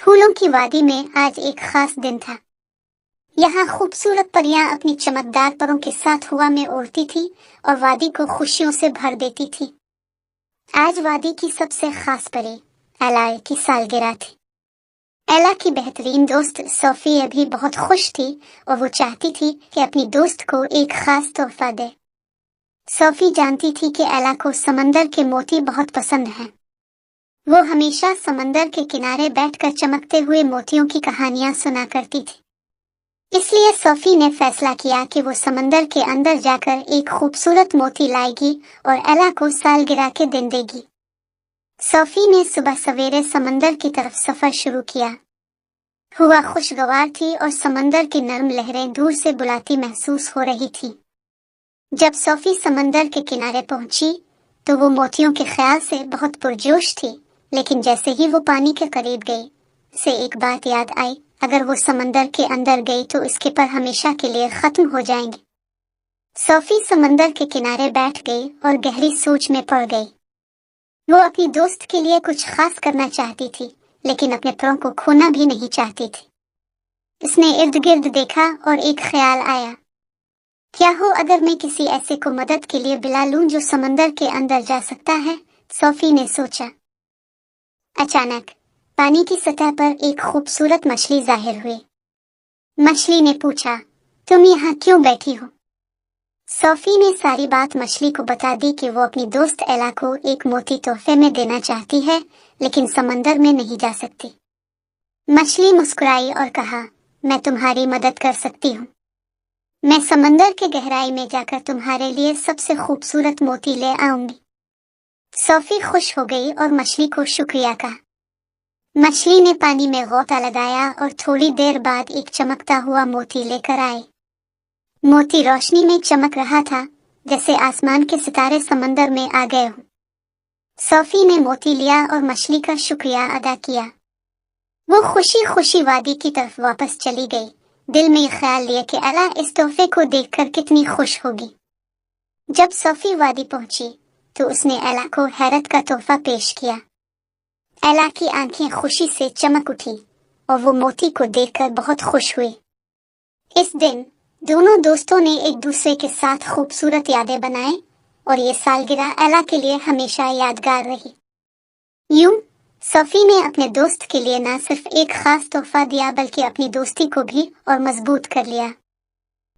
फूलों की वादी में आज एक खास दिन था। यहाँ खूबसूरत परियां अपनी चमकदार परों के साथ हवा में उड़ती थी और वादी को खुशियों से भर देती थी। आज वादी की सबसे खास परी एला की सालगिरह थी। एला की बेहतरीन दोस्त सोफी अभी बहुत खुश थी और वो चाहती थी कि अपनी दोस्त को एक खास तोहफा दे। सोफी जानती थी कि एला को समंदर के मोती बहुत पसंद हैं। वो हमेशा समंदर के किनारे बैठकर चमकते हुए मोतियों की कहानियां सुना करती थी। इसलिए सोफी ने फैसला किया कि वो समंदर के अंदर जाकर एक खूबसूरत मोती लाएगी और एला को सालगिरह के दिन देगी। सोफी ने सुबह सवेरे समंदर की तरफ सफर शुरू किया। हवा खुशगवार थी और समंदर की नरम लहरें दूर से बुलाती महसूस हो रही थी। जब सोफी समंदर के किनारे पहुंची तो वो मोतियों के ख्याल से बहुत पुरजोश थी, लेकिन जैसे ही वो पानी के करीब गई उसे एक बात याद आई, अगर वो समंदर के अंदर गई तो इसके पर हमेशा के लिए खत्म हो जाएंगे। सोफी समंदर के किनारे बैठ गई और गहरी सोच में पड़ गई। वो अपनी दोस्त के लिए कुछ खास करना चाहती थी, लेकिन अपने परों को खोना भी नहीं चाहती थी। उसने इर्द गिर्द देखा और एक ख्याल आया, क्या हो अगर मैं किसी ऐसे को मदद के लिए बुला लूं जो समंदर के अंदर जा सकता है। सोफी ने सोचा। अचानक पानी की सतह पर एक खूबसूरत मछली जाहिर हुई। मछली ने पूछा, तुम यहाँ क्यों बैठी हो? सोफी ने सारी बात मछली को बता दी कि वो अपनी दोस्त एला को एक मोती तोहफे में देना चाहती है, लेकिन समंदर में नहीं जा सकती। मछली मुस्कुराई और कहा, मैं तुम्हारी मदद कर सकती हूँ। मैं समंदर के गहराई में जाकर तुम्हारे लिए सबसे खूबसूरत मोती ले आऊंगी। सोफी खुश हो गई और मछली को शुक्रिया कहा। मछली ने पानी में गोता लगाया और थोड़ी देर बाद एक चमकता हुआ मोती लेकर आई। मोती रोशनी में चमक रहा था, जैसे आसमान के सितारे समंदर में आ गए हों। सोफी ने मोती लिया और मछली का शुक्रिया अदा किया। वो खुशी खुशी वादी की तरफ वापस चली गई, दिल में ये ख्याल लिया कि एला इस तोहफे को देखकर कितनी खुश होगी। जब सोफी वादी पहुंची तो उसने एला को हैरत का तोहफा पेश किया। एला की आंखें खुशी से चमक उठी और वो मोती को देखकर बहुत खुश हुई। इस दिन दोनों दोस्तों ने एक दूसरे के साथ खूबसूरत यादें बनाई और ये सालगिरह एला के लिए हमेशा यादगार रही। यूं सोफी ने अपने दोस्त के लिए न सिर्फ एक खास तोहफा दिया, बल्कि अपनी दोस्ती को भी और मजबूत कर लिया।